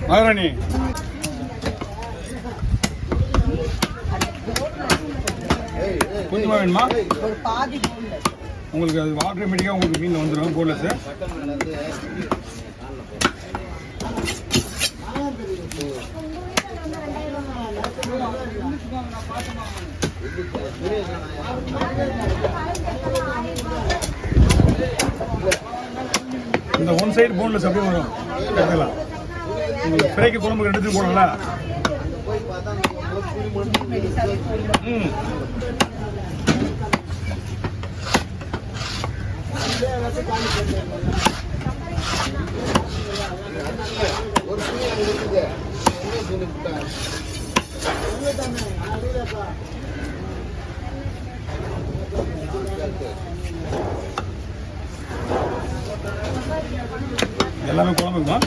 மகாராணி கொஞ்சமா வேணுமா? உங்களுக்கு அது ஆட்டோமேட்டிக்காக உங்களுக்கு மீன் வந்துடும் போன்லெஸ். இந்த ஒன் சைடு போன்லெஸ் அப்படியே வரும். எடுத்துக்கலாம். உங்களுக்கு ஃப்ரைக்கு குழம்புக்கு எடுத்து போடல. எல்லாமே குழம்புக்குமா?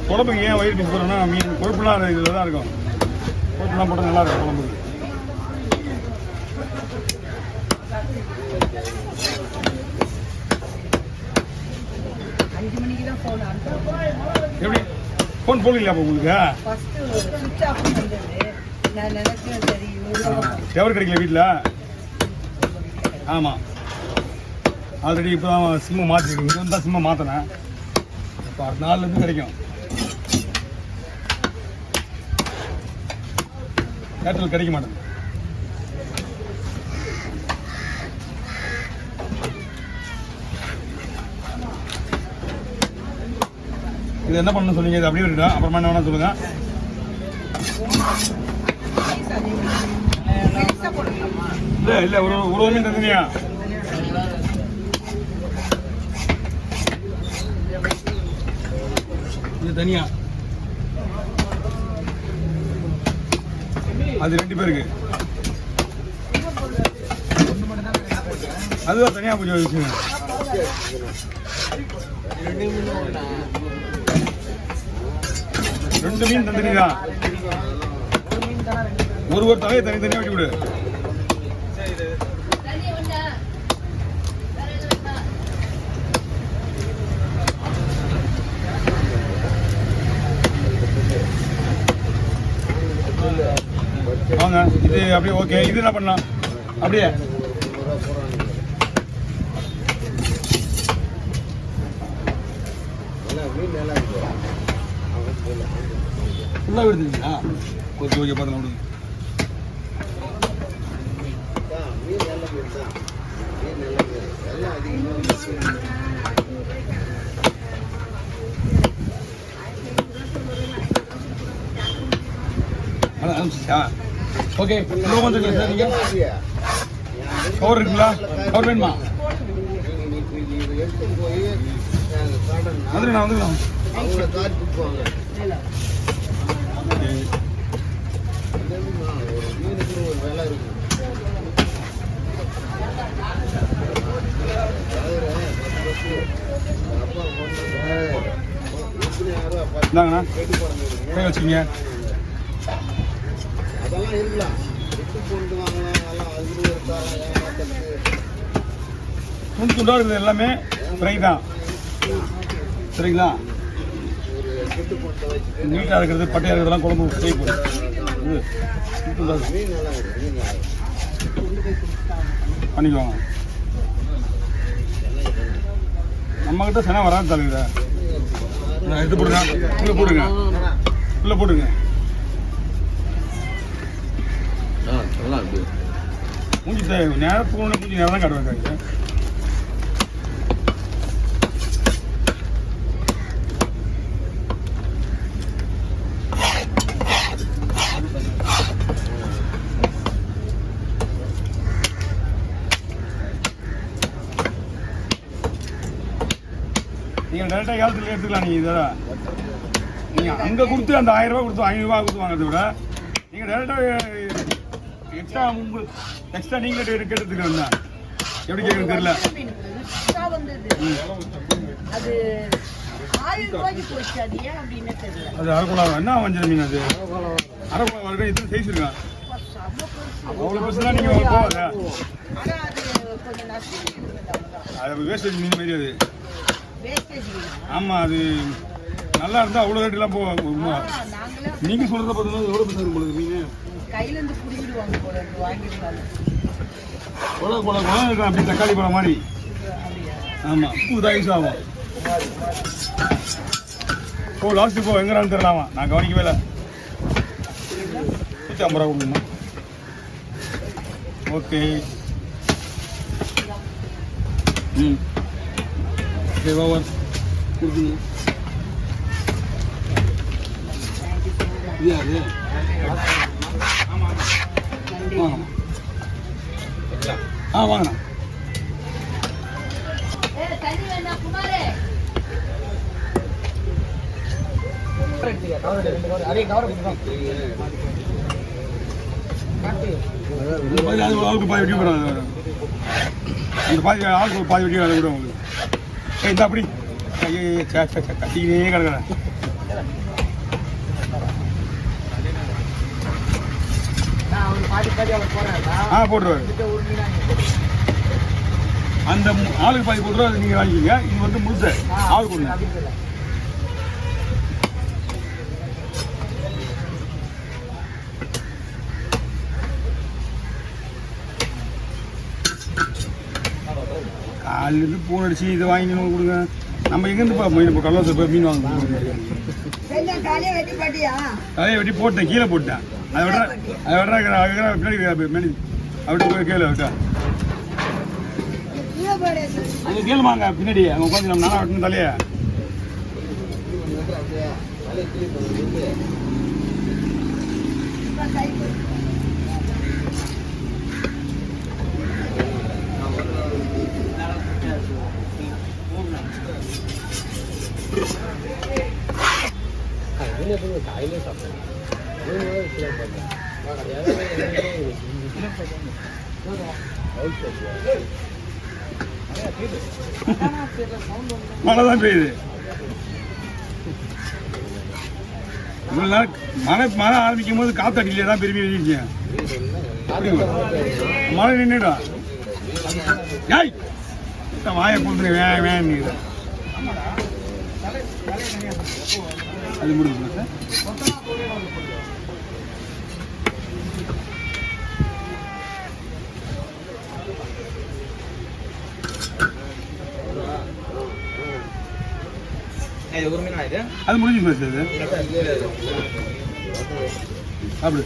குழம்புக்கு ஏன் வயிறு டிஷ் போடுறோம்னா மீன் கொழுப்புலாம் இதில் தான் இருக்கும். கொழுப்புலாம் போட்டால் நல்லா இருக்கும் குழம்புக்கு. எப்படி ஃபோன் போடலையா உங்களுக்கு? டவர் கிடைக்கல வீட்டில். ஆமாம், ஆல்ரெடி இப்போ தான் சிம்மு மாற்றிருக்கு. இங்கே வந்து தான் சிம்மை மாற்றினேன். இப்போ 6 நாள்லேருந்து கிடைக்கும். ஏர்டெல் கிடைக்க மாட்டேங்குது. இது என்ன பண்ணணும் சொன்னீங்க? இது அப்படியே இருக்கட்டும். அப்புறமா என்ன வேணா சொல்லுங்க. இல்லை இல்லை, ஒரு மீன் தனியா. இது தனியா, அது 2 பேருக்கு. அதுதான் தனியா பூஜை வச்சுங்க. ரெண்டு மீன் தனித்தனி தான். ஒரு தலையை தனித்தனியா வச்சு விடு. வாங்க, இது அப்படியே ஓகே. இது என்ன பண்ணலாம்? அப்படியே ஃபுல்லாக விடுதுங்களா? ஓகே ஓகே, பார்த்துலாம் விடுங்க. ஓகே, இன்னும் வந்துருக்கீங்க சார். நீங்கள் கவர் இருக்குங்களா? கவர் வேணுமா? வந்துருண்ணா வந்துருண்ணா. இந்தாங்கண்ணா, கை வச்சுக்கிங்க. அதெல்லாம் இருக்கலாம். துண்டு துண்டாக இருக்குது. எல்லாமே ஃப்ரை தான். சரிங்களா? நீட்டாக இருக்கிறது, பட்டையாக இருக்கிறதுலாம் குழம்பு ஃப்ரை போடும். பண்ணிக்குவாங்க. நம்மக்கிட்ட சென வராது தலைவர. எடுத்து போடுங்க. உள்ளே போடுங்க. உள்ளே போடுங்க. மூஞ்சி நேரம் போகணும். மூஞ்சி நேரம் தான் காட்டுவாங்க. நீங்கள் டேரெக்டாக ஏலத்தில் எடுத்துக்கலாம். நீங்கள் இதை நீங்கள் அங்கே கொடுத்து அந்த 1000 ரூபா கொடுத்து 500 ரூபா கொடுத்து வாங்கிறத விட நீங்கள் டேரெக்டாக எக்ஸ்ட்ரா நீங்களே கேட்டுக்க வந்தேன். எப்படி கேட்குறது தெரியல. அது அரைக்குழா என்ன வஞ்சர மீன்? அது அரைக்குழா வரைக்கும் இத்தனை சைஸ் இருக்கா? அவ்வளோ பெருசுலாம் நீங்கள் போவாங்க. அது வேஸ்டேஜ் மீன் மாரி. அது ஆமாம் அது நல்லா இருந்தால் அவ்வளோ ரேட்டுலாம் போகும். நீங்கள் சொல்கிறத பார்த்தீங்கன்னா எவ்வளோ பைசா இருக்கும் போல மீன் கையிலேருந்து பிடிக்கிடுவாங்க போல வாங்கிருந்தாங்க. குளம் இருக்கும் அப்படி தக்காளி பழம் மாதிரி. ஆமாம் உப்பு தான் யூஸ் ஆகும். லாஸ்ட்டு எங்கேறான்னு தெரியலாமா, நான் கவனிக்கவே இல்லை. 150 ரூபா கொடுக்கணுமா? ஓகே சரி ஓவர் கொடுக்குங்க. இது வாங்கண்ணா. ஆளுக்கு பாதி வெட்டி போடுறாங்க. அந்த பாதி ஆளுக்கு பாதி வெட்டி அதை விட உங்களுக்கு இந்த அப்படி கட்டிக்கினே கிடக்குறேன். போட்டுருவாரு. அந்த ஆளுக்கு பாதி போட்டுருவா, அது நீங்கள் வாங்கிக்கிங்க. இது வந்து முழுச ஆளுக்கு ஒன்று. காலிலேருந்து பூன் அடிச்சு இதை வாங்கிக்கணும் கொடுங்க. நம்ம எங்கேருந்துப்பா மீன் இப்போ கல்லூரி போய் மீன் வாங்க தலையை வெட்டி போட்டேன், கீழே போட்டேன். அதை விட பின்னாடி மேனி அப்படி போய் கீழே விட்டேன். அங்கே கேளுமாங்க பின்னாடி அங்கே உட்காந்து நம்ம நானா வெட்டணும் தலையை. காயிலே சாப்பிட்டேன். மழை தான் பெய்யுது. இவ்வளோ நாள் மழை ஆரம்பிக்கும் போது காத்தடியிலே தான் பெருமை எழுதிருக்கேன். மழை நின்றுடும். ஏய் வாயை கொடுத்துரு வேணும் அது முடிஞ்சுங்களா சார்? அது முடிஞ்சு போச்சு. அது அப்படி